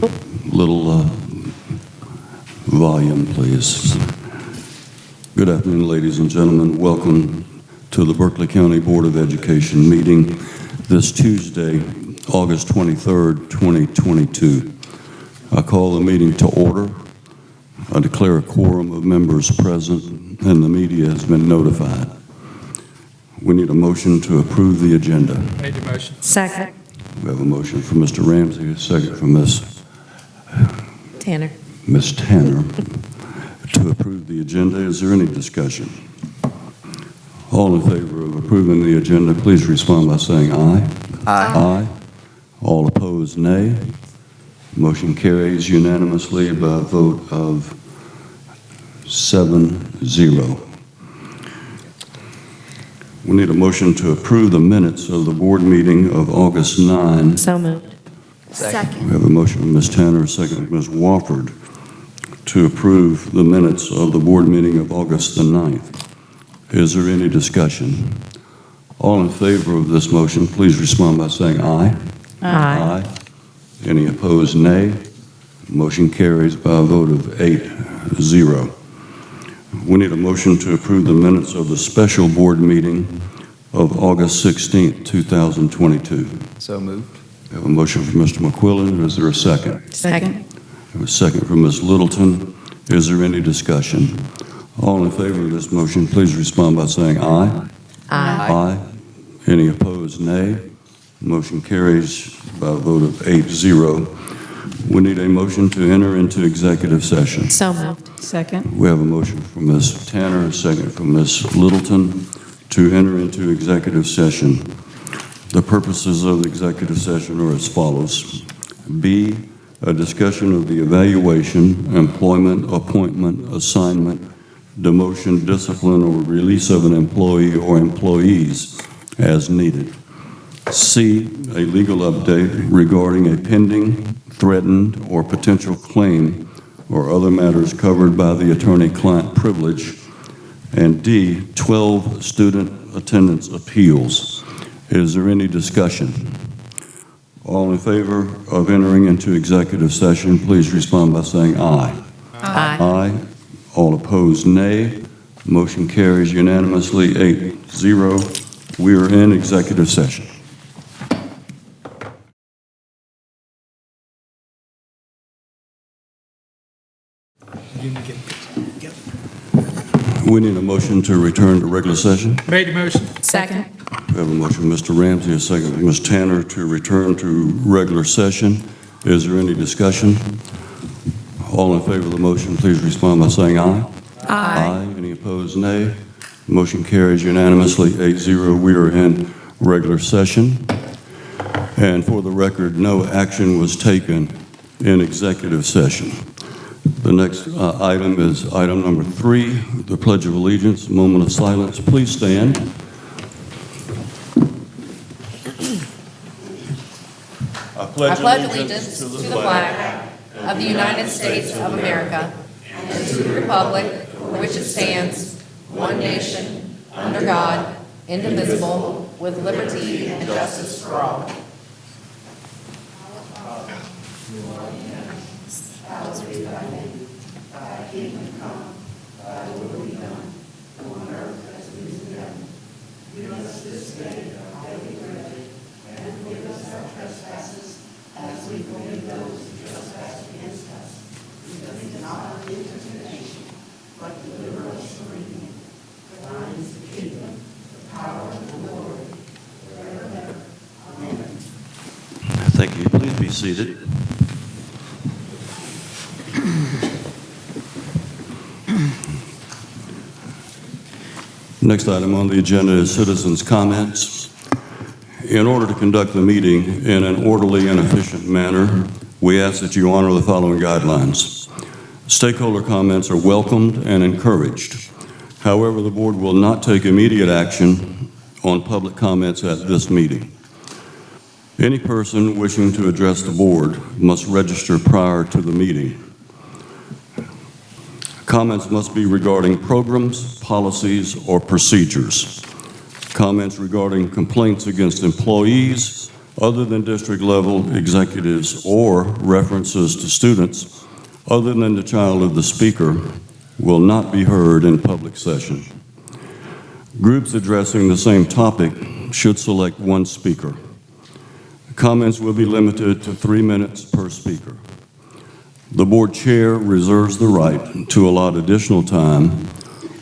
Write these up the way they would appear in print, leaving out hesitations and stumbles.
Little volume, please. Good afternoon, ladies and gentlemen. Welcome to the Berkeley County Board of Education meeting this Tuesday, August 23rd, 2022. I call the meeting to order. I declare a quorum of members present and the media has been notified. We need a motion to approve the agenda. Made the motion. Second. We have a motion from Mr. Ramsey, a second from Ms. Tanner. To approve the agenda. Is there any discussion? All in favor of approving the agenda, please respond by saying aye. Aye. Aye. All opposed, nay. Motion carries unanimously by a vote of 7-0. We need a motion to approve the minutes of the board meeting of August 9. So moved. Second. We have a motion from Ms. Tanner, a second from Ms. Wofford to approve the minutes of the board meeting of August the 9th. Is there any discussion? All in favor of this motion, please respond by saying aye. Aye. Any opposed, nay. Motion carries by a vote of 8-0. We need a motion to approve the minutes of the special board meeting of August 16th, 2022. So moved. We have a motion from Mr. McQuillan. Is there a second? Second. We have a second from Ms. Littleton. Is there any discussion? All in favor of this motion, please respond by saying aye. Aye. Aye. Any opposed, nay. Motion carries by a vote of 8-0. We need a motion to enter into executive session. So moved. Second. We have a motion from Ms. Tanner, a second from Ms. Littleton to enter into executive session. The purposes of the executive session are as follows. B, a discussion of the evaluation, employment, appointment, assignment, demotion, discipline, or release of an employee or employees as needed. C, a legal update regarding a pending, threatened, or potential claim or other matters covered by the attorney-client privilege. And D, 12 student attendance appeals. Is there any discussion? All in favor of entering into executive session, please respond by saying aye. Aye. Aye. All opposed, nay. Motion carries unanimously 8-0. We are in executive session. We need a motion to return to regular session. Made the motion. Second. We have a motion from Mr. Ramsey, a second from Ms. Tanner to return to regular session. Is there any discussion? All in favor of the motion, please respond by saying aye. Aye. Any opposed, nay. Motion carries unanimously 8-0. We are in regular session. And for the record, no action was taken in executive session. The next item is item number 3, the Pledge of Allegiance, a moment of silence. Please stand. I pledge allegiance to the flag of the United States of America and to the republic for which it stands, one nation, under God, indivisible, with liberty and justice for all. Thy kingdom come, thy will be done, on earth as it is in heaven. Give us this day our daily bread, and forgive us our trespasses, as we forgive those who trespass against us. Lead us not into temptation, but deliver us from evil. For thine is the kingdom, the power, and the glory, forever and ever. Amen. Thank you. Please be seated. Next item on the agenda is citizens' comments. In order to conduct the meeting in an orderly and efficient manner, we ask that you honor the following guidelines. Stakeholder comments are welcomed and encouraged. However, the board will not take immediate action on public comments at this meeting. Any person wishing to address the board must register prior to the meeting. Comments must be regarding programs, policies, or procedures. Comments regarding complaints against employees, other than district level executives or references to students other than the child of the speaker will not be heard in public session. Groups addressing the same topic should select one speaker. Comments will be limited to 3 minutes per speaker. The board chair reserves the right to allot additional time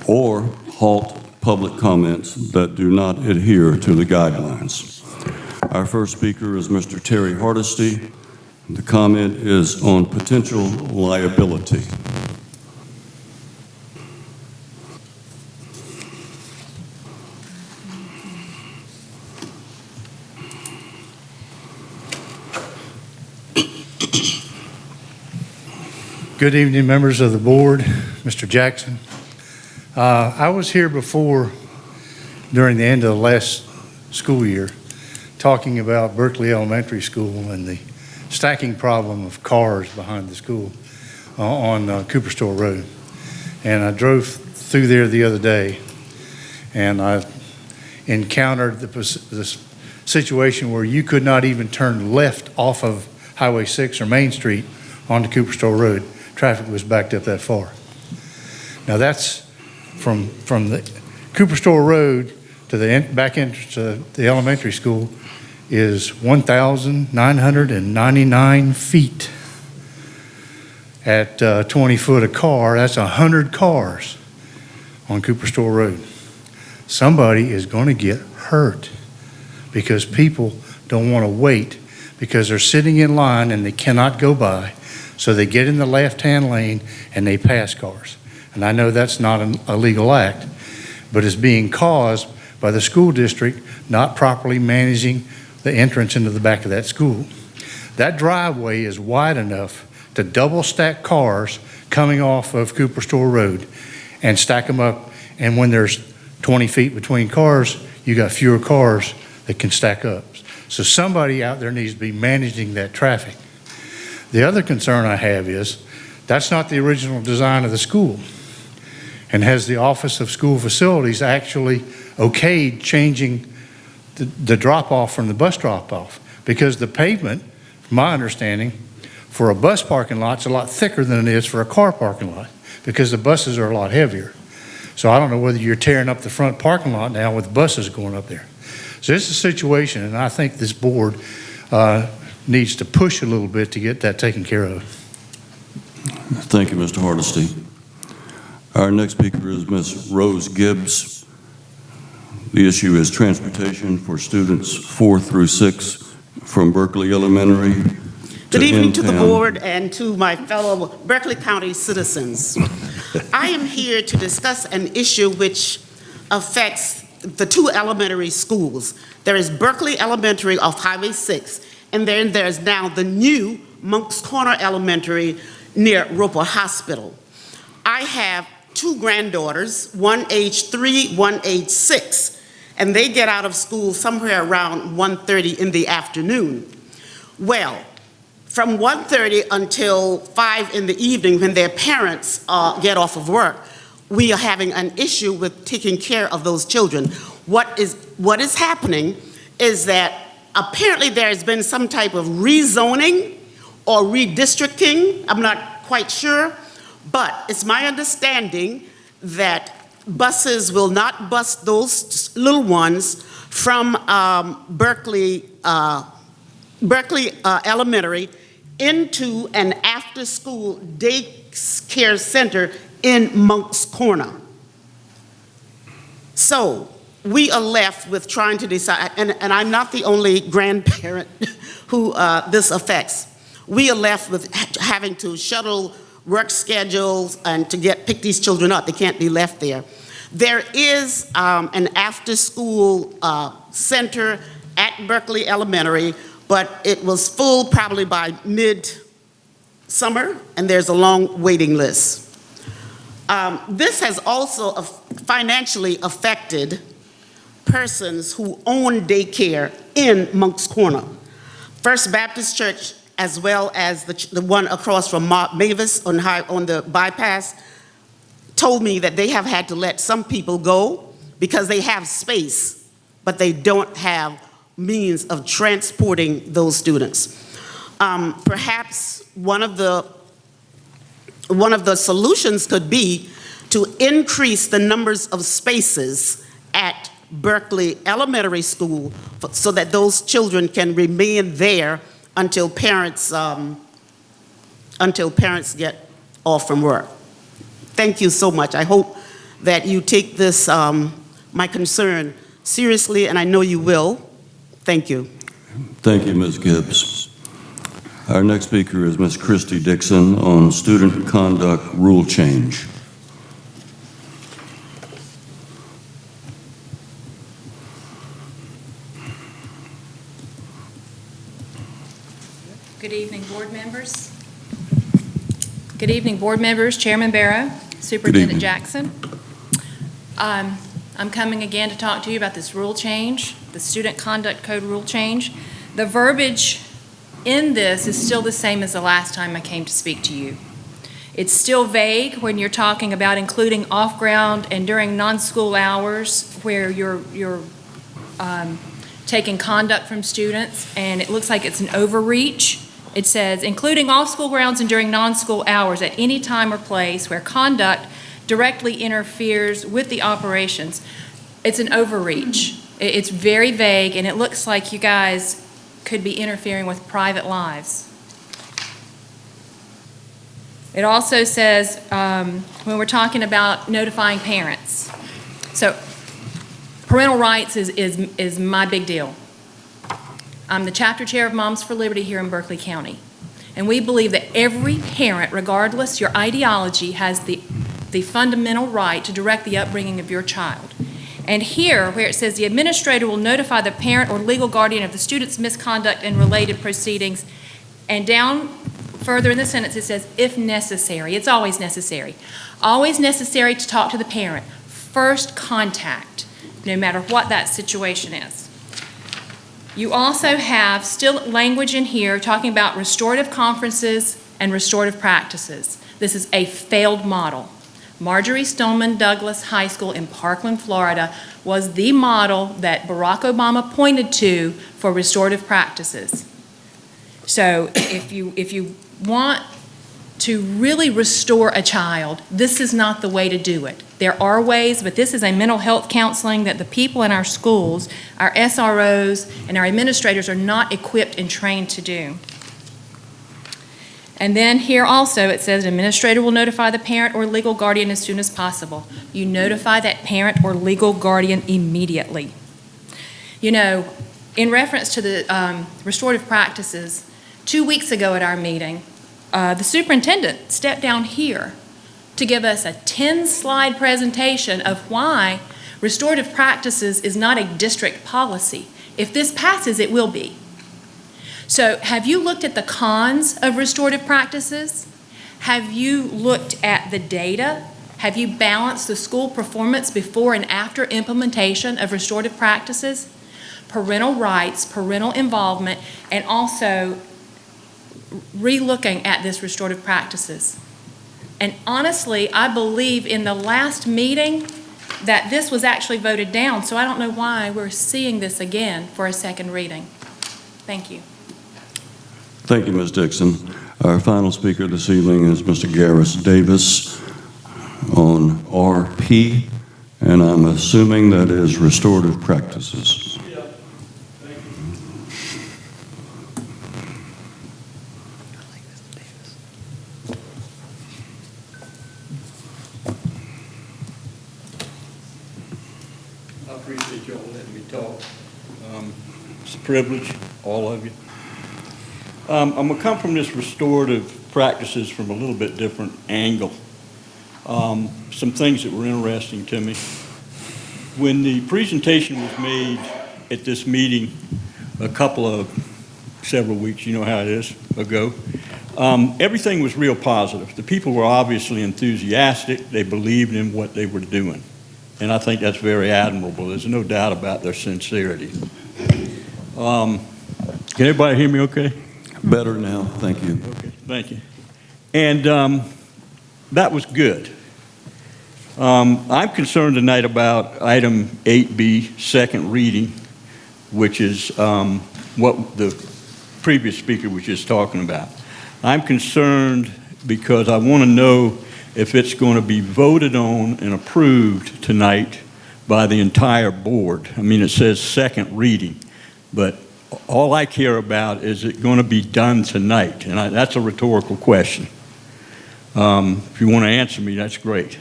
or halt public comments that do not adhere to the guidelines. Our first speaker is Mr. Terry Hardesty. The comment is on potential liability. Good evening, members of the board, Mr. Jackson. I was here before during the end of the last school year talking about Berkeley Elementary School and the stacking problem of cars behind the school on Cooper Store Road. And I drove through there the other day and I encountered the situation where you could not even turn left off of Highway 6 or Main Street onto Cooper Store Road. Traffic was backed up that far. Now that's from the Cooper Store Road to the back entrance to the elementary school is 1,999 feet. At 20 foot a car, that's 100 cars on Cooper Store Road. Somebody is going to get hurt because people don't want to wait because they're sitting in line and they cannot go by. So they get in the left-hand lane and they pass cars. And I know that's not a legal act, but it's being caused by the school district not properly managing the entrance into the back of that school. That driveway is wide enough to double stack cars coming off of Cooper Store Road and stack them up. And when there's 20 feet between cars, you got fewer cars that can stack up. So somebody out there needs to be managing that traffic. The other concern I have is that's not the original design of the school. And has the Office of School Facilities actually okayed changing the drop-off from the bus drop-off? Because the pavement, from my understanding, for a bus parking lot is a lot thicker than it is for a car parking lot because the buses are a lot heavier. So I don't know whether you're tearing up the front parking lot now with buses going up there. So this is a situation, and I think this board needs to push a little bit to get that taken care of. Thank you, Mr. Hardesty. Our next speaker is Ms. Rose Gibbs. The issue is transportation for students 4 through 6 from Berkeley Elementary. Good evening to the board and to my fellow Berkeley County citizens. I am here to discuss an issue which affects the 2 elementary schools. There is Berkeley Elementary off Highway 6, and then there's now the new Moncks Corner Elementary near Roper Hospital. I have 2 granddaughters, one age 3, one age 6, and they get out of school somewhere around 1:30 in the afternoon. Well, from 1:30 until 5 in the evening when their parents get off of work, we are having an issue with taking care of those children. What is happening is that apparently there has been some type of rezoning or redistricting. I'm not quite sure, but it's my understanding that buses will not bus those little ones from Berkeley Elementary into an after-school daycare center in Moncks Corner. So we are left with trying to decide, and I'm not the only grandparent who this affects. We are left with having to shuttle work schedules and to pick these children up. They can't be left there. There is an after-school center at Berkeley Elementary, but it was full probably by mid-summer, and there's a long waiting list. This has also financially affected persons who own daycare in Moncks Corner. First Baptist Church, as well as the one across from Mavis on the bypass, told me that they have had to let some people go because they have space, but they don't have means of transporting those students. Perhaps one of the solutions could be to increase the numbers of spaces at Berkeley Elementary School so that those children can remain there until parents get off from work. Thank you so much. I hope that you take this, my concern, seriously, and I know you will. Thank you. Thank you, Ms. Gibbs. Our next speaker is Ms. Christy Dixon on student conduct rule change. Good evening, board members. Good evening, board members, Chairman Barrow, Superintendent Jackson. I'm coming again to talk to you about this rule change, the Student Conduct Code rule change. The verbiage in this is still the same as the last time I came to speak to you. It's still vague when you're talking about including off-ground and during non-school hours where you're taking conduct from students, and it looks like it's an overreach. It says, including off-school grounds and during non-school hours at any time or place where conduct directly interferes with the operations. It's an overreach. It's very vague, and it looks like you guys could be interfering with private lives. It also says, when we're talking about notifying parents. So parental rights is my big deal. I'm the chapter chair of Moms for Liberty here in Berkeley County. And we believe that every parent, regardless your ideology, has the fundamental right to direct the upbringing of your child. And here, where it says the administrator will notify the parent or legal guardian of the student's misconduct and related proceedings, and down further in the sentence it says, if necessary. It's always necessary. Always necessary to talk to the parent. First contact, no matter what that situation is. You also have still language in here talking about restorative conferences and restorative practices. This is a failed model. Marjorie Stoneman Douglas High School in Parkland, Florida was the model that Barack Obama pointed to for restorative practices. So if you want to really restore a child, this is not the way to do it. There are ways, but this is a mental health counseling that the people in our schools, our SROs, and our administrators are not equipped and trained to do. And then here also it says, administrator will notify the parent or legal guardian as soon as possible. You notify that parent or legal guardian immediately. You know, in reference to the restorative practices, 2 weeks ago at our meeting, the superintendent stepped down here to give us a 10-slide presentation of why restorative practices is not a district policy. If this passes, it will be. So have you looked at the cons of restorative practices? Have you looked at the data? Have you balanced the school performance before and after implementation of restorative practices? Parental rights, parental involvement, and also re-looking at this restorative practices. And honestly, I believe in the last meeting that this was actually voted down, so I don't know why we're seeing this again for a second reading. Thank you. Thank you, Ms. Dixon. Our final speaker this evening is Mr. Garris Davis on RP, and I'm assuming that is restorative practices. Yeah. Thank you. I appreciate y'all letting me talk. It's a privilege, all of you. I'm going to come from this restorative practices from a little bit different angle. Some things that were interesting to me. When the presentation was made at this meeting several weeks, you know how it is, ago, everything was real positive. The people were obviously enthusiastic. They believed in what they were doing. And I think that's very admirable. There's no doubt about their sincerity. Can everybody hear me okay? Better now, thank you. Okay, thank you. And that was good. I'm concerned tonight about item 8B, second reading, which is what the previous speaker was just talking about. I'm concerned because I want to know if it's going to be voted on and approved tonight by the entire board. I mean, it says second reading, but all I care about is it going to be done tonight, and that's a rhetorical question. If you want to answer me, that's great.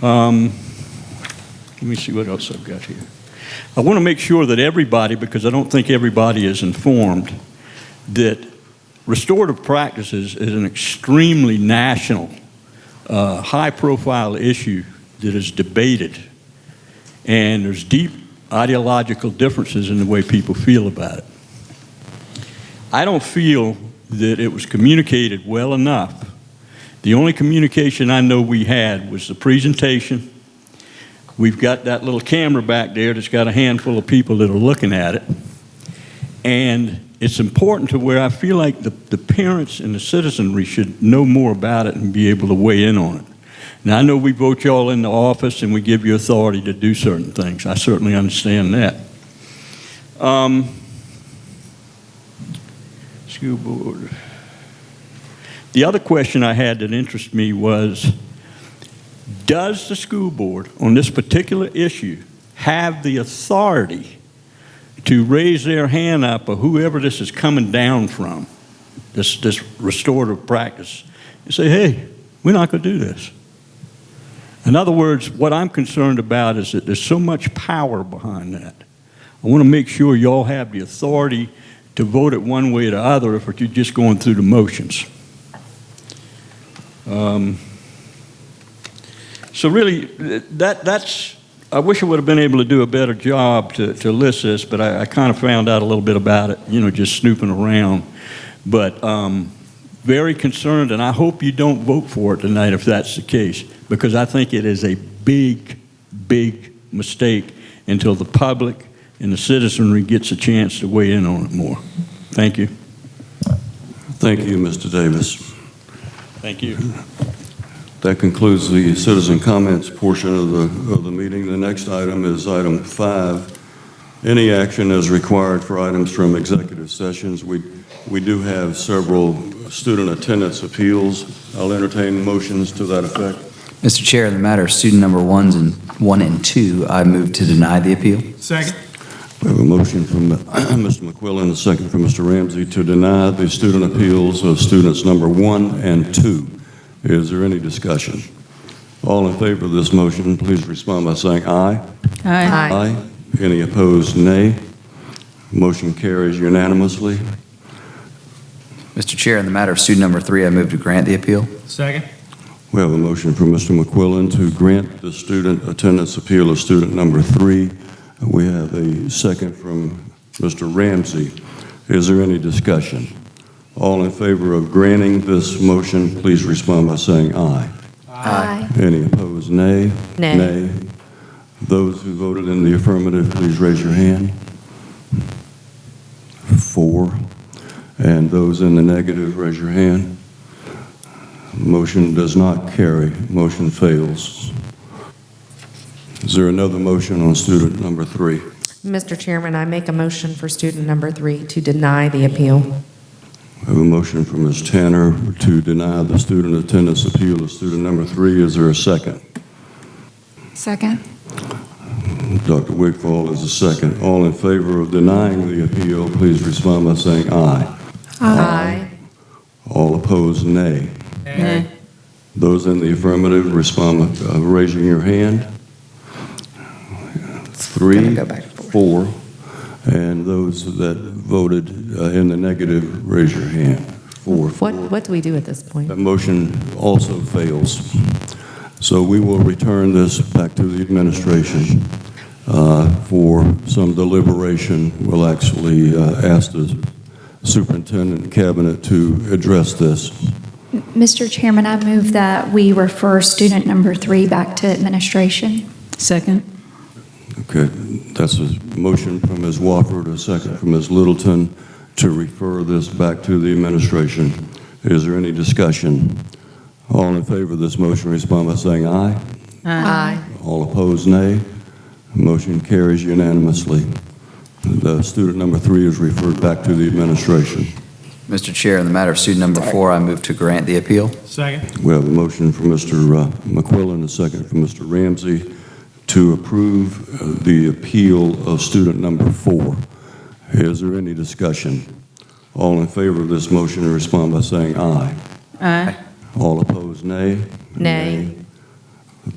Let me see what else I've got here. I want to make sure that everybody, because I don't think everybody is informed, that restorative practices is an extremely national, high-profile issue that is debated, and there's deep ideological differences in the way people feel about it. I don't feel that it was communicated well enough. The only communication I know we had was the presentation. We've got that little camera back there that's got a handful of people that are looking at it. And it's important to where I feel like the parents and the citizenry should know more about it and be able to weigh in on it. Now, I know we vote y'all into office and we give you authority to do certain things. I certainly understand that. School board. The other question I had that interested me was, does the school board on this particular issue have the authority to raise their hand up, or whoever this is coming down from, this restorative practice, and say, hey, we're not going to do this? In other words, what I'm concerned about is that there's so much power behind that. I want to make sure y'all have the authority to vote it one way or the other if you're just going through the motions. So really, that's, I wish I would have been able to do a better job to list this, but I kind of found out a little bit about it, just snooping around. But very concerned, and I hope you don't vote for it tonight if that's the case, because I think it is a big, big mistake until the public and the citizenry gets a chance to weigh in on it more. Thank you. Thank you, Mr. Davis. Thank you. That concludes the citizen comments portion of the meeting. The next item is item 5. Any action as required for items from executive sessions. We do have several student attendance appeals. I'll entertain motions to that effect. Mr. Chair, in the matter of student number 1 and 2, I move to deny the appeal. Second. We have a motion from Mr. McQuillan, a second from Mr. Ramsey to deny the student appeals of students number 1 and 2. Is there any discussion? All in favor of this motion, please respond by saying aye. Aye. Aye. Any opposed, nay. Motion carries unanimously. Mr. Chair, in the matter of student number 3, I move to grant the appeal. Second. We have a motion from Mr. McQuillan to grant the student attendance appeal of student number 3. We have a second from Mr. Ramsey. Is there any discussion? All in favor of granting this motion, please respond by saying aye. Aye. Any opposed, nay? Nay. Nay. Those who voted in the affirmative, please raise your hand. 4. And those in the negative, raise your hand. Motion does not carry. Motion fails. Is there another motion on student number 3? Mr. Chairman, I make a motion for student number 3 to deny the appeal. I have a motion from Ms. Tanner to deny the student attendance appeal of student number 3. Is there a second? Second. Dr. Wigfall is a second. All in favor of denying the appeal, please respond by saying aye. Aye. All opposed, nay. Nay. Those in the affirmative, respond by raising your hand. 3, Gonna go back and forth. 4. And those that voted in the negative, raise your hand. 4. What do we do at this point? That motion also fails. So we will return this back to the administration for some deliberation. We'll actually ask the superintendent and cabinet to address this. Mr. Chairman, I move that we refer student number 3 back to administration. Second. Okay, that's a motion from Ms. Wofford, a second from Ms. Littleton to refer this back to the administration. Is there any discussion? All in favor of this motion, respond by saying aye. Aye. All opposed, nay. Motion carries unanimously. The student number 3 is referred back to the administration. Mr. Chair, in the matter of student number 4, I move to grant the appeal. Second. We have a motion from Mr. McQuillan, a second from Mr. Ramsey, to approve the appeal of student number 4. Is there any discussion? All in favor of this motion respond by saying aye. Aye. All opposed, nay. Nay.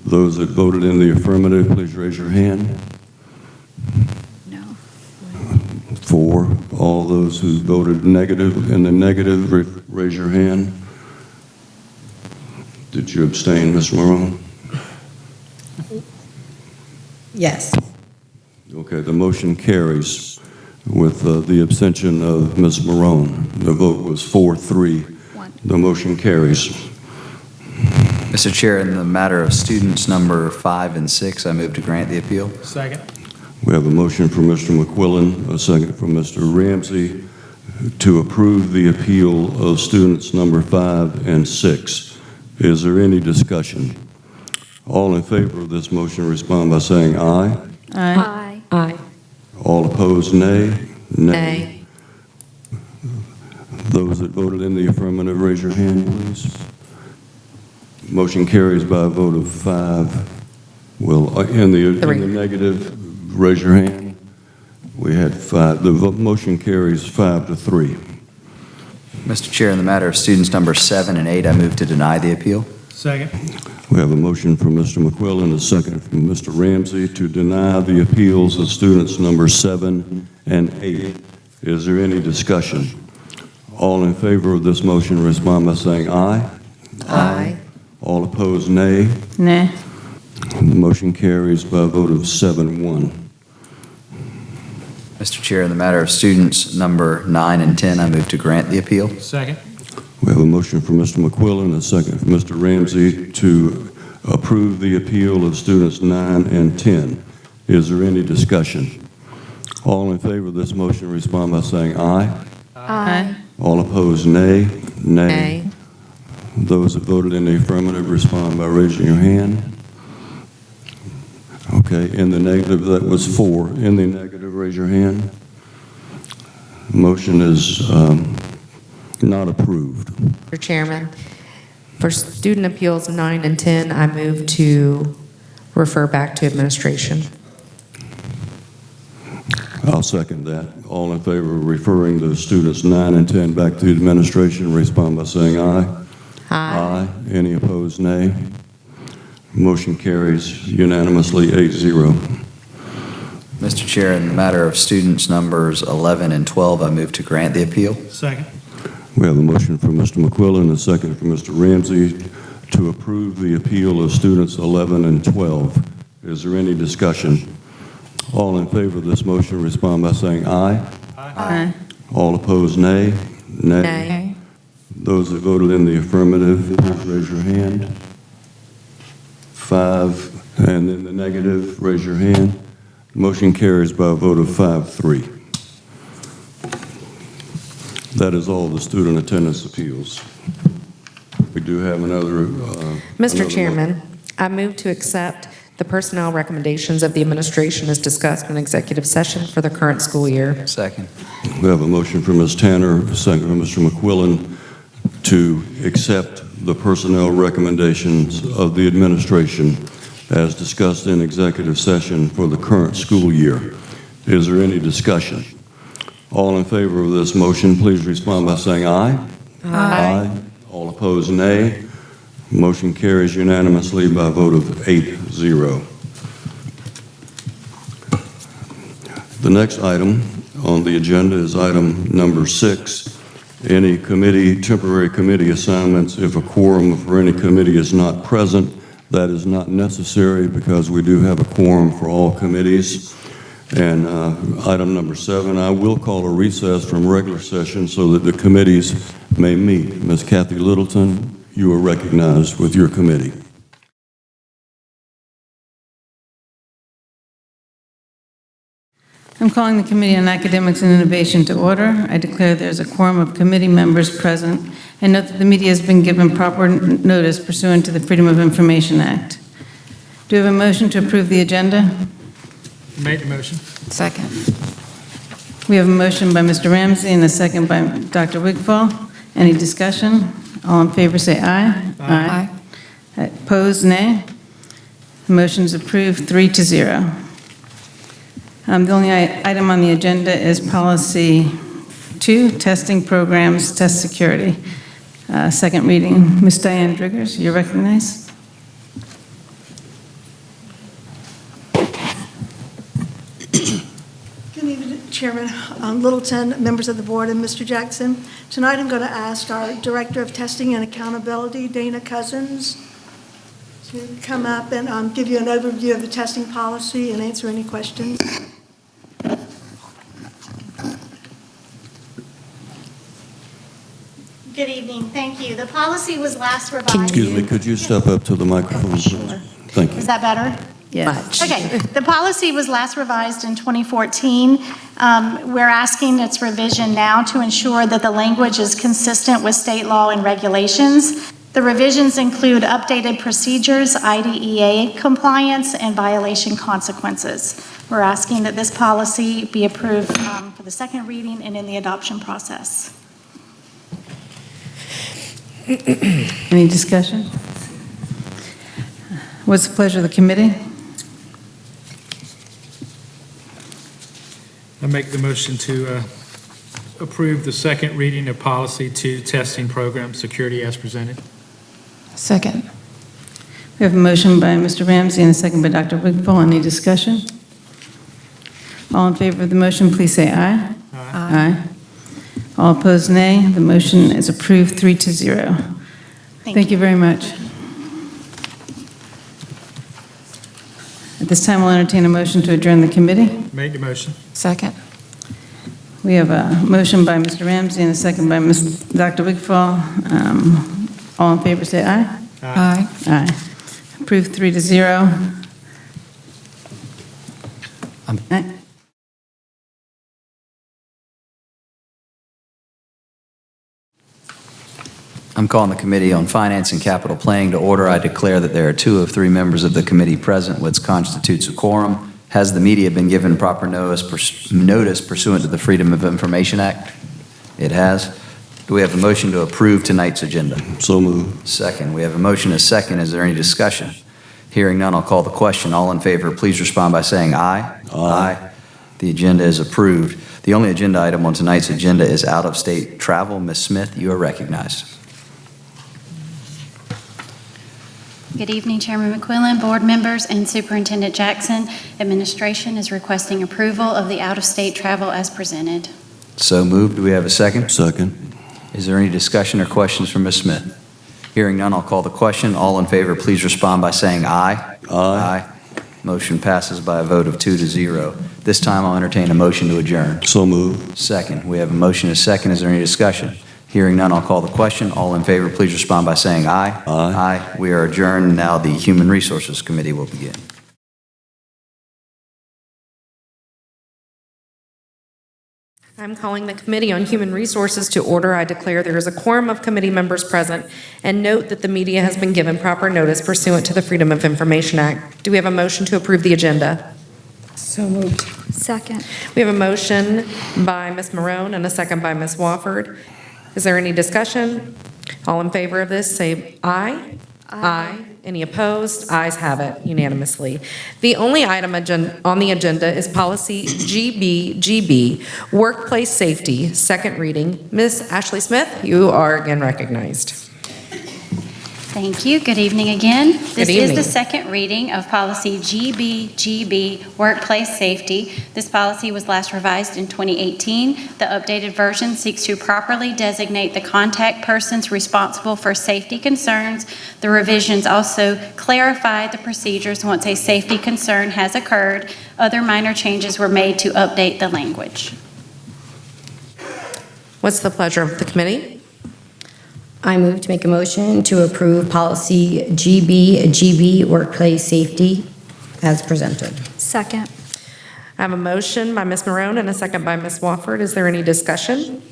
Those that voted in the affirmative, please raise your hand. No. 4. All those who voted negative in the negative, raise your hand. Did you abstain, Ms. Morone? Yes. Okay, the motion carries with the abstention of Ms. Morone. The vote was 4-3. The motion carries. Mr. Chair, in the matter of students number 5 and 6, I move to grant the appeal. Second. We have a motion from Mr. McQuillan, a second from Mr. Ramsey, to approve the appeal of students number 5 and 6. Is there any discussion? All in favor of this motion respond by saying aye. Aye. Aye. All opposed, nay. Nay. Those that voted in the affirmative, raise your hand, please. Motion carries by a vote of 5. Well, in the negative, raise your hand. We had 5. The motion carries 5-3. Mr. Chair, in the matter of students number 7 and 8, I move to deny the appeal. Second. We have a motion from Mr. McQuillan, a second from Mr. Ramsey, to deny the appeals of students number 7 and 8. Is there any discussion? All in favor of this motion respond by saying aye. Aye. All opposed, nay. Nay. The motion carries by a vote of 7-1. Mr. Chair, in the matter of students number 9 and 10, I move to grant the appeal. Second. We have a motion from Mr. McQuillan, a second from Mr. Ramsey, to approve the appeal of students 9 and 10. Is there any discussion? All in favor of this motion respond by saying aye. Aye. All opposed, nay. Nay. Those that voted in the affirmative respond by raising your hand. Okay, in the negative, that was 4. In the negative, raise your hand. Motion is not approved. Mr. Chairman, for student appeals 9 and 10, I move to refer back to administration. I'll second that. All in favor of referring the students 9 and 10 back to administration, respond by saying aye. Aye. Any opposed, nay. Motion carries unanimously 8-0. Mr. Chair, in the matter of students numbers 11 and 12, I move to grant the appeal. Second. We have a motion from Mr. McQuillan, a second from Mr. Ramsey, to approve the appeal of students 11 and 12. Is there any discussion? All in favor of this motion respond by saying aye. Aye. All opposed, nay. Nay. Those that voted in the affirmative, please raise your hand. 5, and in the negative, raise your hand. Motion carries by a vote of 5-3. That is all the student attendance appeals. We do have another. Mr. Chairman, I move to accept the personnel recommendations of the administration as discussed in executive session for the current school year. Second. We have a motion from Ms. Tanner, a second from Mr. McQuillan, to accept the personnel recommendations of the administration as discussed in executive session for the current school year. Is there any discussion? All in favor of this motion, please respond by saying aye. Aye. All opposed, nay. Motion carries unanimously by a vote of 8-0. The next item on the agenda is item number 6. Any temporary committee assignments, if a quorum for any committee is not present, that is not necessary because we do have a quorum for all committees. And item number 7, I will call a recess from regular session so that the committees may meet. Ms. Kathy Littleton, you are recognized with your committee. I'm calling the Committee on Academics and Innovation to order. I declare there's a quorum of committee members present and note that the media has been given proper notice pursuant to the Freedom of Information Act. Do we have a motion to approve the agenda? Made the motion. Second. We have a motion by Mr. Ramsey and a second by Dr. Wigfall. Any discussion? All in favor say aye. Aye. Opposed, nay. The motion is approved 3-0. The only item on the agenda is policy 2, testing programs, test security. Second reading. Ms. Diane Driggers, you're recognized. Good evening, Chairman Littleton, members of the board, and Mr. Jackson. Tonight I'm going to ask our Director of Testing and Accountability, Dana Cousins, to come up and give you an overview of the testing policy and answer any questions. Good evening, thank you. The policy was last revised. Excuse me, could you step up to the microphone, please? Thank you. Is that better? Yes. Okay, the policy was last revised in 2014. We're asking its revision now to ensure that the language is consistent with state law and regulations. The revisions include updated procedures, IDEA compliance, and violation consequences. We're asking that this policy be approved for the second reading and in the adoption process. Any discussion? What's the pleasure of the committee? I make the motion to approve the second reading of Policy 2, Testing Program Security as presented. Second. We have a motion by Mr. Ramsey and a second by Dr. Wigfall. Any discussion? All in favor of the motion, please say aye. Aye. All opposed, nay. The motion is approved 3-0. Thank you very much. At this time, we'll entertain a motion to adjourn the committee. Make the motion. Second. We have a motion by Mr. Ramsey and a second by Dr. Wigfall. All in favor, say aye. Aye. Aye. Approved 3-0. I'm calling the Committee on Finance and Capital Planning to order. I declare that there are 2 of 3 members of the committee present, which constitutes a quorum. Has the media been given proper notice pursuant to the Freedom of Information Act? It has. Do we have a motion to approve tonight's agenda? So moved. Second. We have a motion and a second. Is there any discussion? Hearing none, I'll call the question. All in favor, please respond by saying aye. Aye. The agenda is approved. The only agenda item on tonight's agenda is out-of-state travel. Ms. Smith, you are recognized. Good evening, Chairman McQuillan, board members, and Superintendent Jackson. Administration is requesting approval of the out-of-state travel as presented. So moved. Do we have a second? Second. Is there any discussion or questions for Ms. Smith? Hearing none, I'll call the question. All in favor, please respond by saying aye. Aye. Motion passes by a vote of 2-0. This time, I'll entertain a motion to adjourn. So moved. Second. We have a motion and a second. Is there any discussion? Hearing none, I'll call the question. All in favor, please respond by saying aye. Aye. We are adjourned. Now the Human Resources Committee will begin. I'm calling the Committee on Human Resources to order. I declare there is a quorum of committee members present, and note that the media has been given proper notice pursuant to the Freedom of Information Act. Do we have a motion to approve the agenda? So moved. Second. We have a motion by Ms. Marone and a second by Ms. Wofford. Is there any discussion? All in favor of this, say aye. Aye. Any opposed? Ayes have it unanimously. The only item on the agenda is Policy GBGB, Workplace Safety, second reading. Ms. Ashley Smith, you are again recognized. Thank you. Good evening again. This evening. is the second reading of Policy GBGB, Workplace Safety. This policy was last revised in 2018. The updated version seeks to properly designate the contact persons responsible for safety concerns. The revisions also clarify the procedures once a safety concern has occurred. Other minor changes were made to update the language. What's the pleasure of the committee? I move to make a motion to approve policy GBGB, workplace safety, as presented. Second. I have a motion by Ms. Marone and a second by Ms. Wofford. Is there any discussion?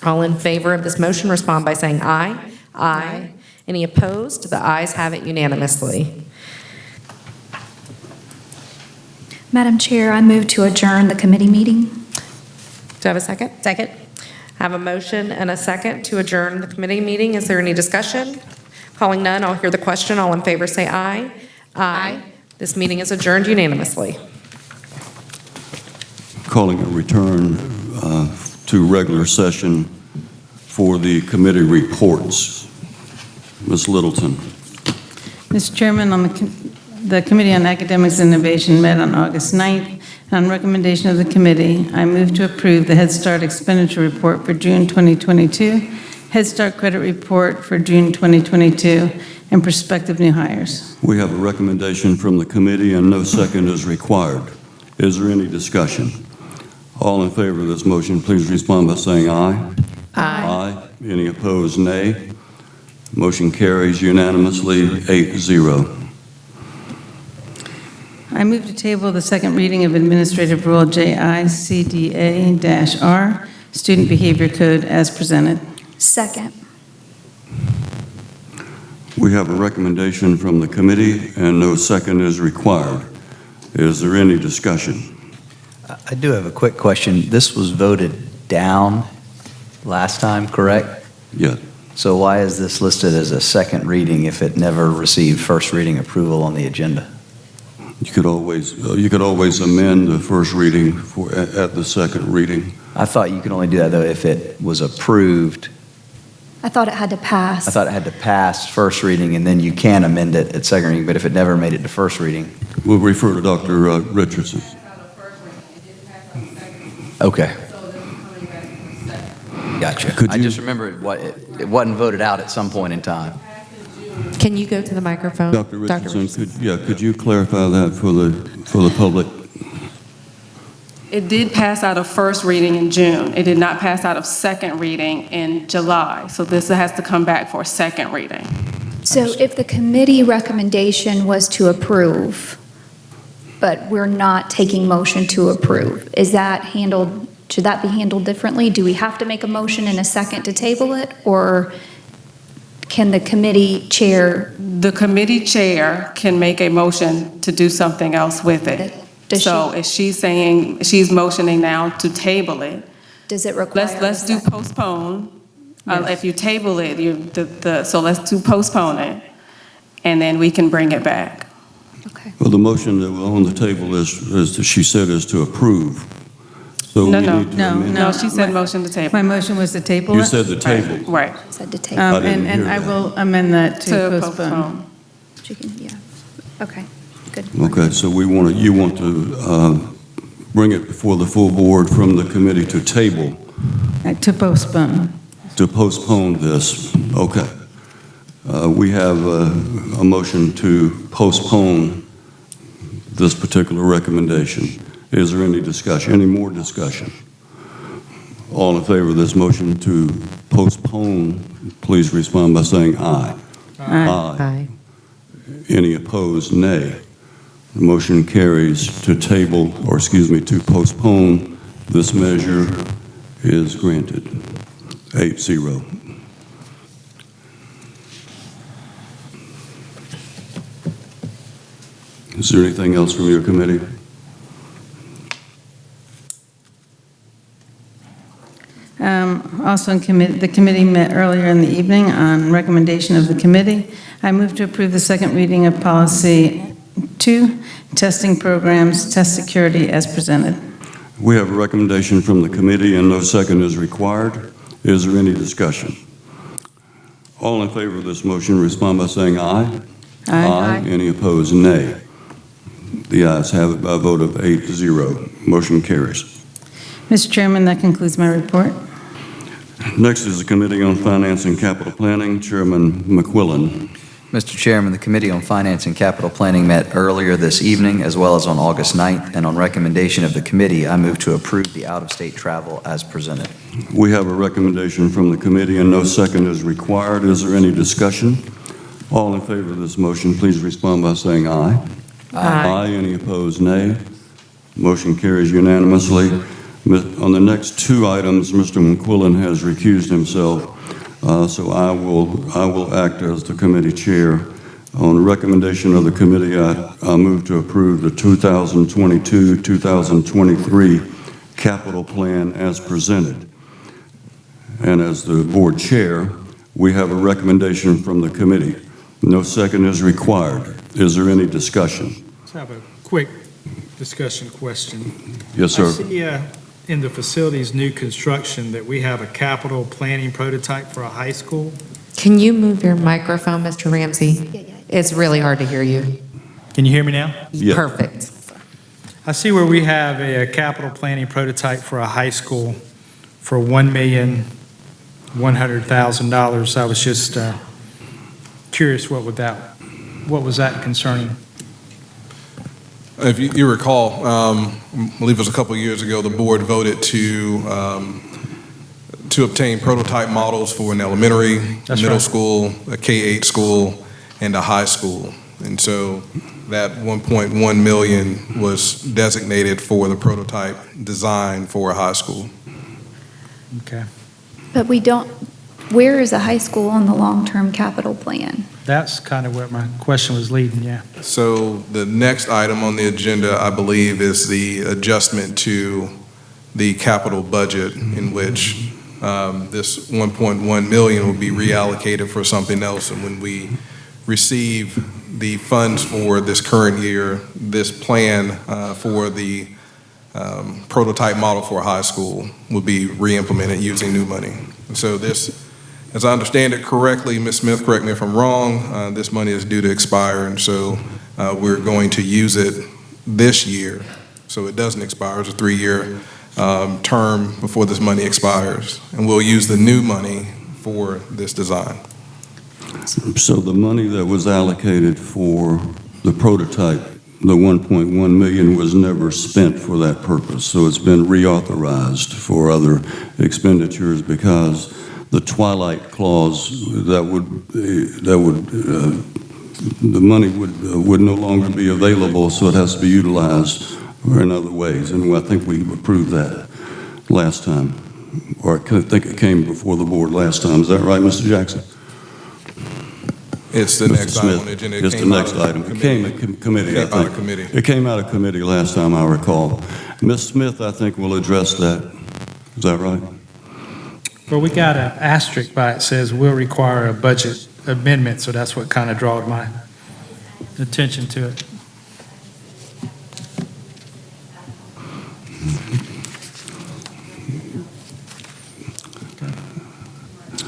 All in favor of this motion, respond by saying aye. Aye. Any opposed? The ayes have it unanimously. Madam Chair, I move to adjourn the committee meeting. Do I have a second? Second. I have a motion and a second to adjourn the committee meeting. Is there any discussion? Calling none, I'll hear the question. All in favor say aye. Aye. This meeting is adjourned unanimously. Calling a return to regular session for the committee reports. Ms. Littleton. Mr. Chairman, the Committee on Academics and Innovation met on August 9th. On recommendation of the committee, I move to approve the Head Start expenditure report for June 2022, Head Start credit report for June 2022, and prospective new hires. We have a recommendation from the committee and no second is required. Is there any discussion? All in favor of this motion, please respond by saying aye. Aye. Aye. Any opposed, nay. Motion carries unanimously, 8-0. I move to table the second reading of Administrative Rule JICDA-R, Student Behavior Code as presented. Second. We have a recommendation from the committee and no second is required. Is there any discussion? I do have a quick question. This was voted down last time, correct? Yeah. So why is this listed as a second reading if it never received first reading approval on the agenda? You could always amend the first reading at the second reading. I thought you could only do that, though, if it was approved. I thought it had to pass. I thought it had to pass first reading, and then you can amend it at second reading, but if it never made it to first reading. We'll refer to Dr. Richardson. Okay. Gotcha. I just remember it wasn't voted out at some point in time. Can you go to the microphone? Dr. Richardson, could you clarify that for the public? It did pass out of first reading in June. It did not pass out of second reading in July. So this has to come back for a second reading. So if the committee recommendation was to approve, but we're not taking motion to approve, should that be handled differently? Do we have to make a motion in a second to table it, or can the committee chair? The committee chair can make a motion to do something else with it. So if she's saying, she's motioning now to table it. Does it require? Let's do postpone. If you table it, so let's do postpone it, and then we can bring it back. Okay. Well, the motion that was on the table is she said, is to approve. So No, she said motion to table. My motion was to table it? You said the table. Right. Said to table. And I will amend that to postpone. Yeah. Okay. Good. Okay, so you want to bring it before the full board from the committee to table. To postpone. To postpone this. Okay. We have a motion to postpone this particular recommendation. Is there any discussion, any more discussion? All in favor of this motion to postpone, please respond by saying aye. Aye. Any opposed, nay. The motion carries to postpone this measure is granted. 8-0. Is there anything else from your committee? Also, the committee met earlier in the evening on recommendation of the committee. I move to approve the second reading of Policy 2, Testing Programs, Test Security as presented. We have a recommendation from the committee and no second is required. Is there any discussion? All in favor of this motion, respond by saying aye. Aye. Any opposed, nay. The ayes have it by a vote of 8-0. Motion carries. Mr. Chairman, that concludes my report. Next is the Committee on Finance and Capital Planning, Chairman McQuillan. Mr. Chairman, the Committee on Finance and Capital Planning met earlier this evening as well as on August 9th, and on recommendation of the committee, I move to approve the out-of-state travel as presented. We have a recommendation from the committee and no second is required. Is there any discussion? All in favor of this motion, please respond by saying aye. Aye. Any opposed, nay. Motion carries unanimously. On the next two items, Mr. McQuillan has recused himself, so I will act as the committee chair. On recommendation of the committee, I move to approve the 2022-2023 capital plan as presented. And as the board chair, we have a recommendation from the committee. No second is required. Is there any discussion? Let's have a quick discussion question. Yes, sir. I see in the facilities new construction that we have a capital planning prototype for a high school. Can you move your microphone, Mr. Ramsey? It's really hard to hear you. Can you hear me now? Yeah. Perfect. I see where we have a capital planning prototype for a high school for $1,100,000. I was just curious what was that concerning? If you recall, I believe it was a couple of years ago, the board voted to obtain prototype models for an elementary, middle school, a K-8 school, and a high school. And so that 1.1 million was designated for the prototype design for a high school. Okay. But we don't, where is a high school on the long-term capital plan? That's kind of where my question was leading, yeah. So the next item on the agenda, I believe, is the adjustment to the capital budget in which this 1.1 million will be reallocated for something else. And when we receive the funds for this current year, this plan for the prototype model for high school will be re-implemented using new money. So this, as I understand it correctly, Ms. Smith, correct me if I'm wrong, this money is due to expire, and so we're going to use it this year so it doesn't expire. It's a 3-year term before this money expires, and we'll use the new money for this design. So the money that was allocated for the prototype, the 1.1 million, was never spent for that purpose. So it's been reauthorized for other expenditures because the twilight clause the money would no longer be available, so it has to be utilized in other ways. And I think we approved that last time, or I think it came before the board last time. Is that right, Mr. Jackson? It's the next item on the agenda. It's the next item. It came at committee, I think. It came out of committee last time, I recall. Ms. Smith, I think, will address that. Is that right? Well, we got an asterisk by it says will require a budget amendment, so that's what kind of drawed my attention to it. Okay.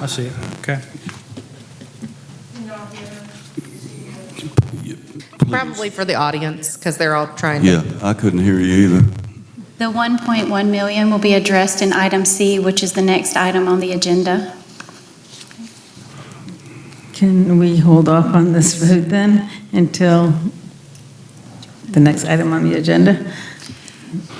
I see it. Okay. Probably for the audience, because they're all trying to. Yeah, I couldn't hear you either. The 1.1 million will be addressed in item C, which is the next item on the agenda. Can we hold off on this vote then until the next item on the agenda?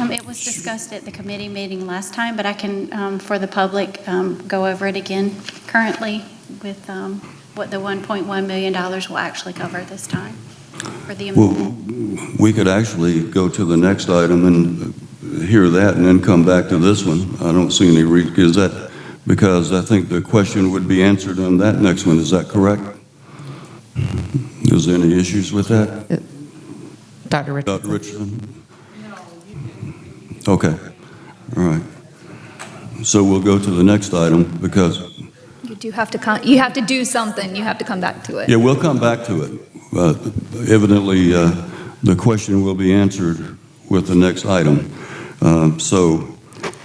It was discussed at the committee meeting last time, but I can, for the public, go over it again currently with what the $1.1 million will actually cover this time. For the amendment. Well, we could actually go to the next item and hear that and then come back to this one. I don't see any reason, because I think the question would be answered on that next one. Is that correct? Is there any issues with that? Dr. Richardson. Dr. Richardson? Okay. All right. So we'll go to the next item because You do have to you have to do something. You have to come back to it. yeah, we'll come back to it. Evidently, the question will be answered with the next item.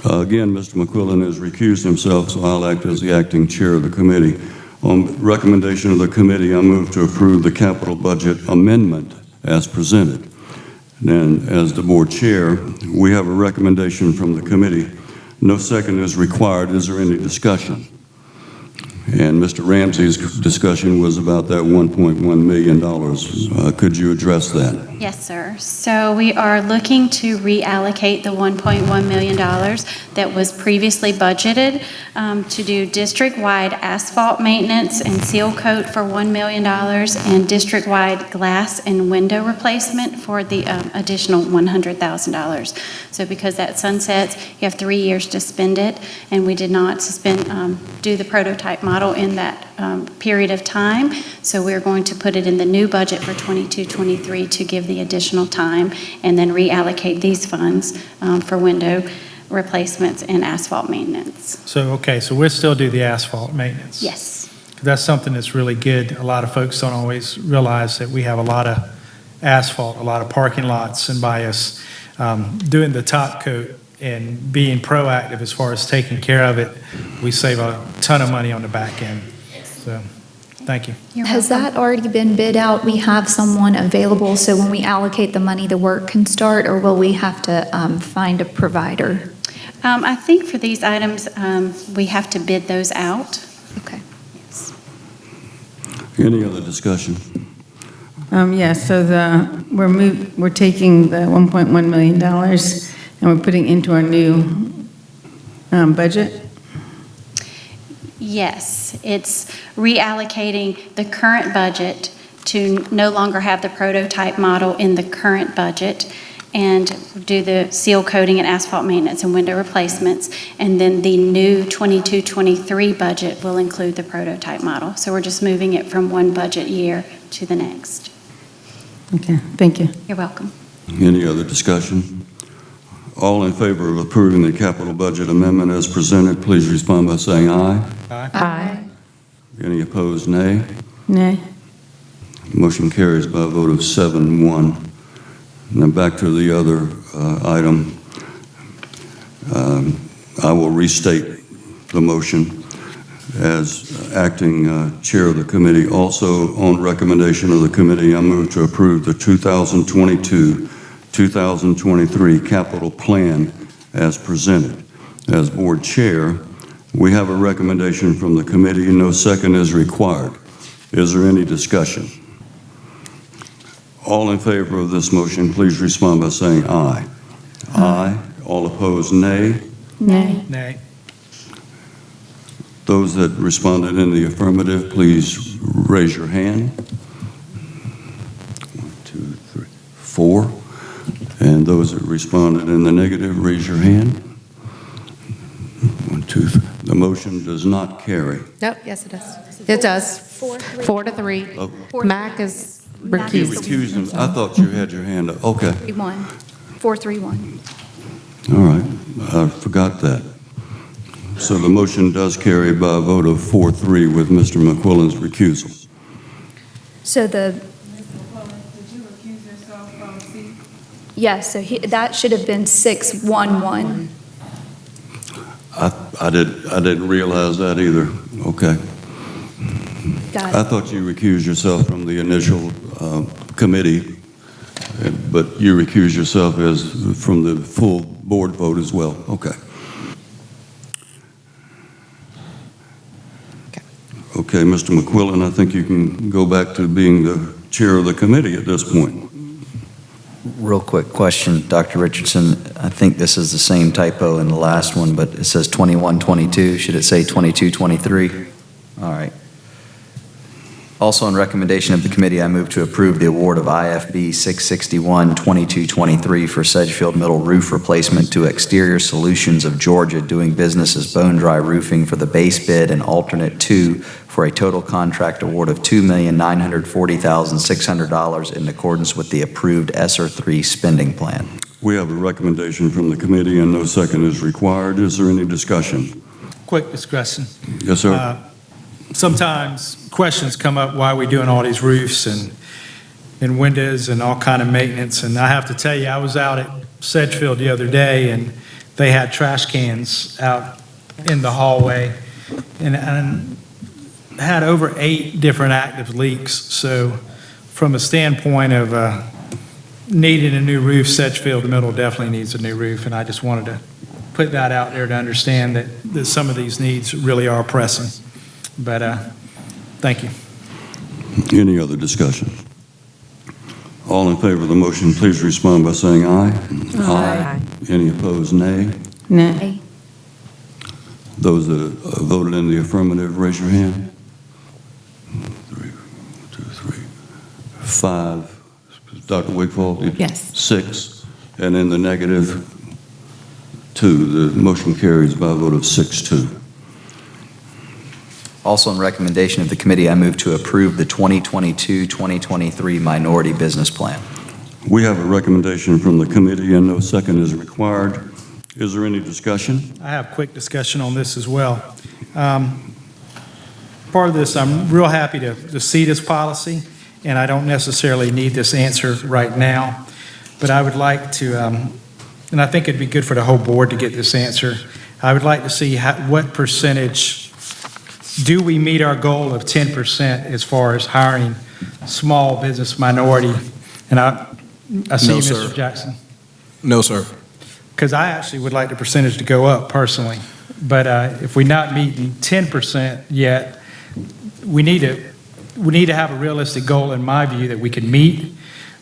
Again, Mr. McQuillan has recused himself, so I'll act as the acting chair of the committee. On recommendation of the committee, I move to approve the capital budget amendment as presented. And as the board chair, we have a recommendation from the committee. No second is required. Is there any discussion? And Mr. Ramsey's discussion was about that $1.1 million. Could you address that? Yes, sir. So we are looking to reallocate the $1.1 million that was previously budgeted to do district-wide asphalt maintenance and seal coat for $1 million and district-wide glass and window replacement for the additional $100,000. So because that sunsets, you have 3 years to spend it, and we did not do the prototype model in that period of time. So we're going to put it in the new budget for 22-23 to give the additional time and then reallocate these funds for window. replacements and asphalt maintenance. So, okay, so we'll still do the asphalt maintenance? Yes. That's something that's really good. A lot of folks don't always realize that we have a lot of asphalt, a lot of parking lots, and by us doing the top coat and being proactive as far as taking care of it, we save a ton of money on the back end. So, thank you. Has that already been bid out? We have someone available, so when we allocate the money, the work can start, or will we have to find a provider? I think for these items, we have to bid those out. Okay. Yes. Any other discussion? So we're taking the $1.1 million and we're putting into our new budget? Yes, it's reallocating the current budget to no longer have the prototype model in the current budget and do the seal coating and asphalt maintenance and window replacements. And then the new 22-23 budget will include the prototype model. So we're just moving it from one budget year to the next. Okay, thank you. You're welcome. Any other discussion? All in favor of approving the capital budget amendment as presented, please respond by saying aye. Aye. Any opposed, nay? Nay. Motion carries by a vote of 7-1. Now back to the other item. I will restate the motion as acting chair of the committee. Also, on recommendation of the committee, I move to approve the 2022-2023 capital plan as presented. As board chair, we have a recommendation from the committee. No second is required. Is there any discussion? All in favor of this motion, please respond by saying aye. Aye. All opposed, nay. Nay. Nay. Those that responded in the affirmative, please raise your hand. 1, 2, 3, 4. And those that responded in the negative, raise your hand. 1, 2, 3. The motion does not carry. Nope, yes, it does. It does. 4-3. Oh. Mac is You recused. recused him. I thought you had your hand up. Okay. 3-1. 4-3-1. All right. I forgot that. So the motion does carry by a vote of 4-3 with Mr. McQuillan's recusal. So the, Did you recuse yourself from C? yes, so that should have been 6-1-1. I didn't realize that either. Okay. Got I it. thought you recused yourself from the initial committee, but you recused yourself as from the full board vote as well. Okay. Okay, Mr. McQuillan, I think you can go back to being the chair of the committee at this point. Real quick question, Dr. Richardson. I think this is the same typo in the last one, but it says 21-22. Should it say 22-23? All right. Also, on recommendation of the committee, I move to approve the award of IFB 661-2223 for Sedgefield Middle roof replacement to Exterior Solutions of Georgia, doing business as Bone Dry Roofing for the base bid and alternate 2 for a total contract award of $2,940,600 in accordance with the approved ESSER 3 spending plan. We have a recommendation from the committee and no second is required. Is there any discussion? Quick discussion. Yes, sir. Sometimes questions come up, why are we doing all these roofs and windows and all kind of maintenance? And I have to tell you, I was out at Sedgefield the other day and they had trash cans out in the hallway and had over 8 different active leaks. So from a standpoint of needing a new roof, Sedgefield Middle definitely needs a new roof. And I just wanted to put that out there to understand that some of these needs really are pressing. But thank you. Any other discussion? All in favor of the motion, please respond by saying aye. Aye. Any opposed, nay? Nay. Those that voted in the affirmative, raise your hand. 3, 2, 3, 5. Dr. Wigfall? Yes. 6. And in the negative, 2. The motion carries by a vote of 6-2. Also, on recommendation of the committee, I move to approve the 2022-2023 minority business plan. We have a recommendation from the committee and no second is required. Is there any discussion? I have quick discussion on this as well. Part of this, I'm real happy to see this policy, and I don't necessarily need this answer right now, but I would like to, and I think it'd be good for the whole board to get this answer. I would like to see what percentage, do we meet our goal of 10% as far as hiring small business minority? And I see No, you, sir. Mr. Jackson. No, sir. Because I actually would like the percentage to go up personally. But if we're not meeting 10% yet, we need to have a realistic goal, in my view, that we can meet.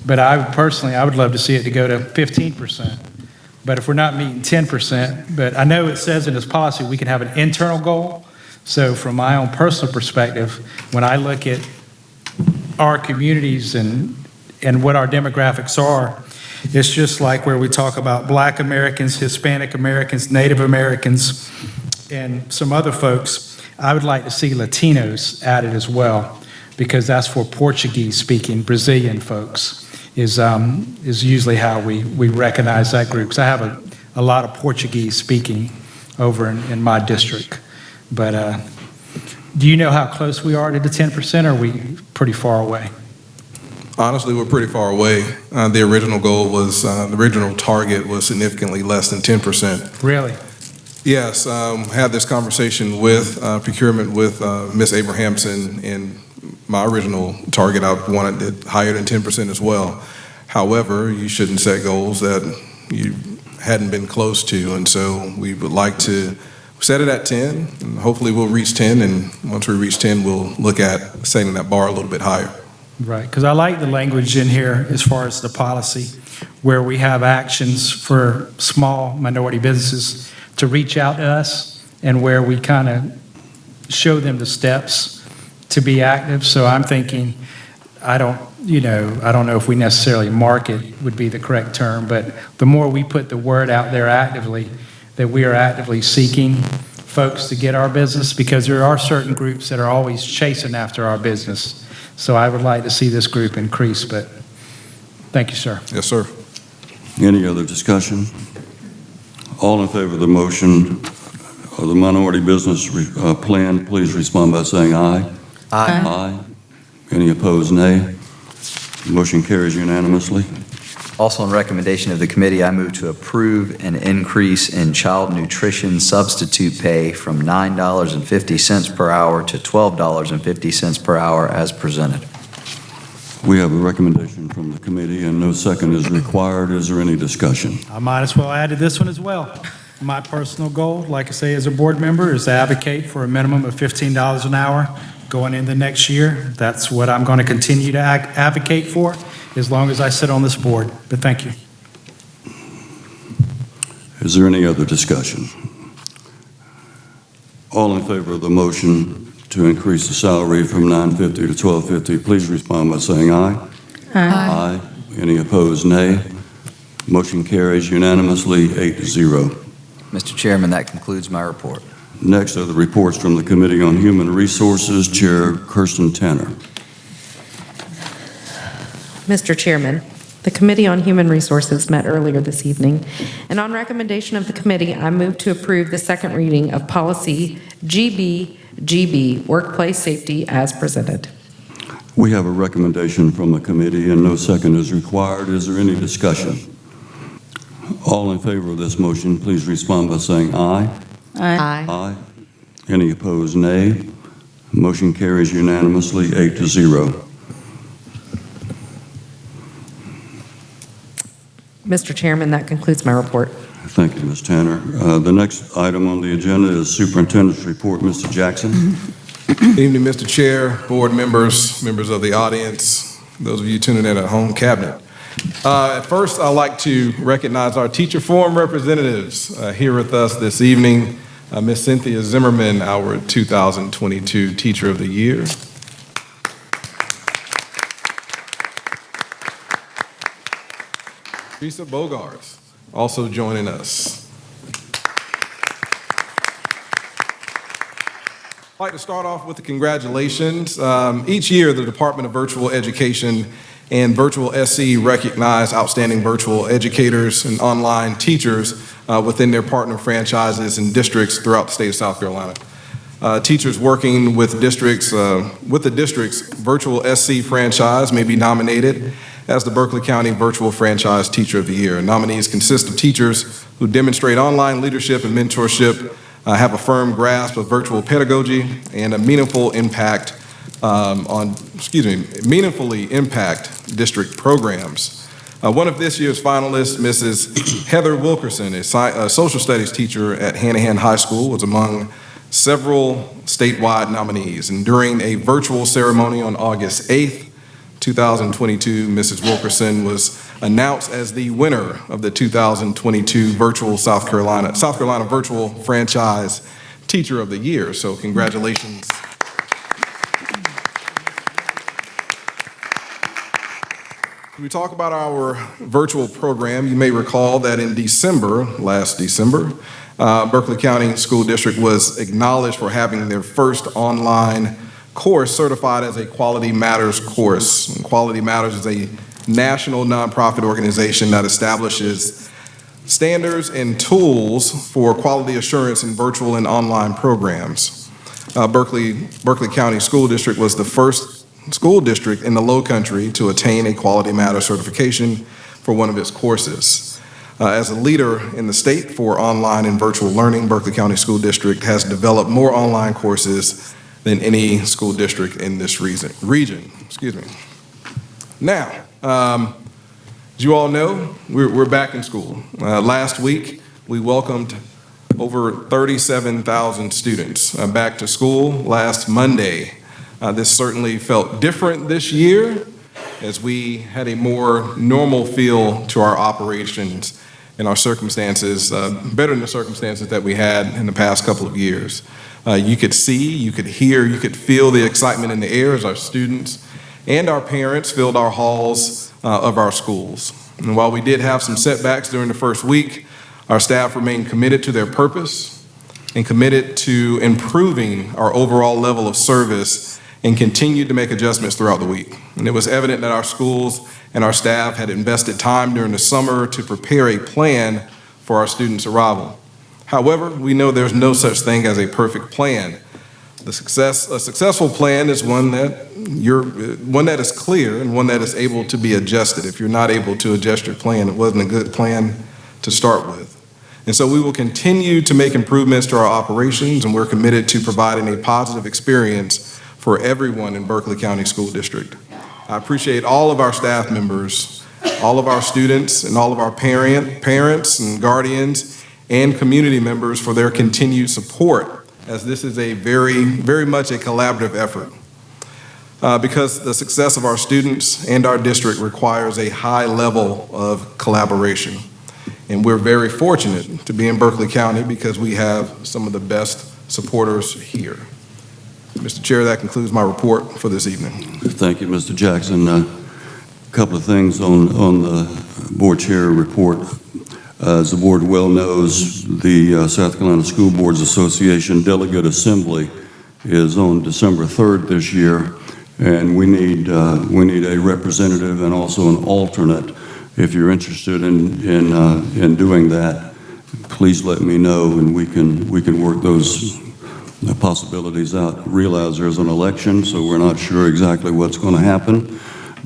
But I would love to see it to go to 15%. But if we're not meeting 10%, but I know it says in this policy we can have an internal goal. So from my own personal perspective, when I look at our communities and what our demographics are, it's just like where we talk about Black Americans, Hispanic Americans, Native Americans, and some other folks. I would like to see Latinos added as well, because that's for Portuguese-speaking Brazilian folks, is usually how we recognize that group. So I have a lot of Portuguese-speaking over in my district. But do you know how close we are to the 10%, or are we pretty far away? Honestly, we're pretty far away. The original goal was, the original target was significantly less than 10%. Really? Yes, had this conversation with procurement with Ms. Abrahamson, and my original target, I wanted it higher than 10% as well. However, you shouldn't set goals that you hadn't been close to, and so we would like to set it at 10, and hopefully we'll reach 10, and once we reach 10, we'll look at setting that bar a little bit higher. Right, because I like the language in here as far as the policy, where we have actions for small minority businesses to reach out to us, and where we kind of show them the steps to be active. So I'm thinking, I don't know if we necessarily market would be the correct term, but the more we put the word out there actively, that we are actively seeking folks to get our business, because there are certain groups that are always chasing after our business. So I would like to see this group increase, but thank you, sir. Yes, sir. Any other discussion? All in favor of the motion of the minority business plan, please respond by saying aye. Aye. Aye. Any opposed, nay. Motion carries unanimously. Also, on recommendation of the committee, I move to approve an increase in child nutrition substitute pay from $9.50 per hour to $12.50 per hour as presented. We have a recommendation from the committee, and no second is required. Is there any discussion? I might as well add to this one as well. My personal goal, like I say, as a board member, is to advocate for a minimum of $15 an hour going into next year. That's what I'm going to continue to advocate for as long as I sit on this board. But thank you. Is there any other discussion? All in favor of the motion to increase the salary from $9.50 to $12.50, please respond by saying aye. Aye. Any opposed, nay. Motion carries unanimously, 8-0. Mr. Chairman, that concludes my report. Next are the reports from the Committee on Human Resources, Chair Kirsten Tanner. Mr. Chairman, the Committee on Human Resources met earlier this evening, and on recommendation of the committee, I move to approve the second reading of Policy GB, Workplace Safety, as presented. We have a recommendation from the committee, and no second is required. Is there any discussion? All in favor of this motion, please respond by saying aye. Aye. Aye. Any opposed, nay. Motion carries unanimously, 8-0. Mr. Chairman, that concludes my report. Thank you, Ms. Tanner. The next item on the agenda is Superintendent's report. Mr. Jackson. Good evening, Mr. Chair, board members, members of the audience, those of you tuning in at home, cabinet. At first, I'd like to recognize our teacher forum representatives here with us this evening. Ms. Cynthia Zimmerman, our 2022 Teacher of the Year. Teresa Bogarts, also joining us. I'd like to start off with the congratulations. Each year, the Department of Virtual Education and Virtual SC recognize outstanding virtual educators and online teachers within their partner franchises and districts throughout the state of South Carolina. Teachers working with the district's virtual SC franchise may be nominated as the Berkeley County Virtual Franchise Teacher of the Year. Nominees consist of teachers who demonstrate online leadership and mentorship, have a firm grasp of virtual pedagogy, and a meaningfully impact district programs. One of this year's finalists, Mrs. Heather Wilkerson, a social studies teacher at Hanahan High School, was among several statewide nominees. And during a virtual ceremony on August 8th, 2022, Mrs. Wilkerson was announced as the winner of the 2022 South Carolina Virtual Franchise Teacher of the Year. So congratulations. We talk about our virtual program. You may recall that in last December, Berkeley County School District was acknowledged for having their first online course certified as a Quality Matters course. And Quality Matters is a national nonprofit organization that establishes standards and tools for quality assurance in virtual and online programs. Berkeley County School District was the first school district in the Low Country to attain a Quality Matters certification for one of its courses. As a leader in the state for online and virtual learning, Berkeley County School District has developed more online courses than any school district in this region. Now, as you all know, we're back in school. Last week, we welcomed over 37,000 students back to school last Monday. This certainly felt different this year as we had a more normal feel to our operations and our circumstances, better than the circumstances that we had in the past couple of years. You could see, you could hear, you could feel the excitement in the air as our students and our parents filled our halls of our schools. And while we did have some setbacks during the first week, our staff remained committed to their purpose and committed to improving our overall level of service and continued to make adjustments throughout the week. And it was evident that our schools and our staff had invested time during the summer to prepare a plan for our students' arrival. However, we know there's no such thing as a perfect plan. A successful plan is one that is clear and one that is able to be adjusted. If you're not able to adjust your plan, it wasn't a good plan to start with. And so we will continue to make improvements to our operations, and we're committed to providing a positive experience for everyone in Berkeley County School District. I appreciate all of our staff members, all of our students, and all of our parents and guardians and community members for their continued support, as this is a very, very much a collaborative effort. Because the success of our students and our district requires a high level of collaboration. And we're very fortunate to be in Berkeley County because we have some of the best supporters here. Mr. Chair, that concludes my report for this evening. Thank you, Mr. Jackson. A couple of things on the board chair report. As the board well knows, the South Carolina School Boards Association Delegate Assembly is on December 3rd this year, and we need a representative and also an alternate. If you're interested in doing that, please let me know, and we can work those possibilities out. Realize there's an election, so we're not sure exactly what's going to happen,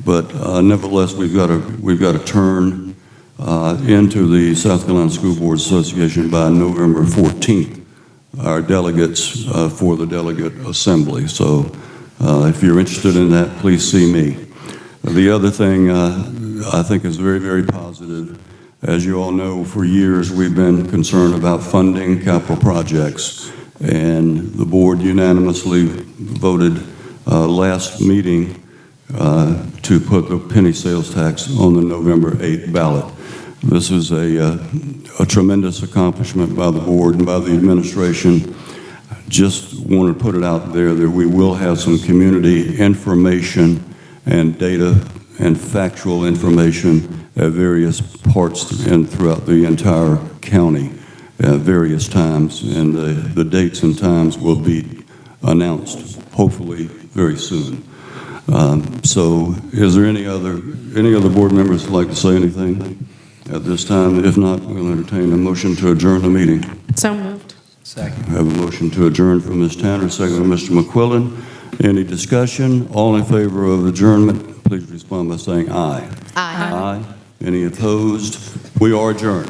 but nevertheless, we've got to turn into the South Carolina School Boards Association by November 14th, our delegates for the Delegate Assembly. So if you're interested in that, please see me. The other thing I think is very, very positive. As you all know, for years we've been concerned about funding capital projects, and the board unanimously voted last meeting to put the penny sales tax on the November 8th ballot. This is a tremendous accomplishment by the board and by the administration. Just want to put it out there that we will have some community information and data and factual information at various parts and throughout the entire county at various times, and the dates and times will be announced hopefully very soon. So is there any other board members who'd like to say anything? At this time, if not, we'll entertain a motion to adjourn the meeting. So moved. Second. We have a motion to adjourn from Ms. Tanner, second from Mr. McQuillan. Any discussion? All in favor of adjournment, please respond by saying aye. Aye. Aye. Any opposed? We are adjourned.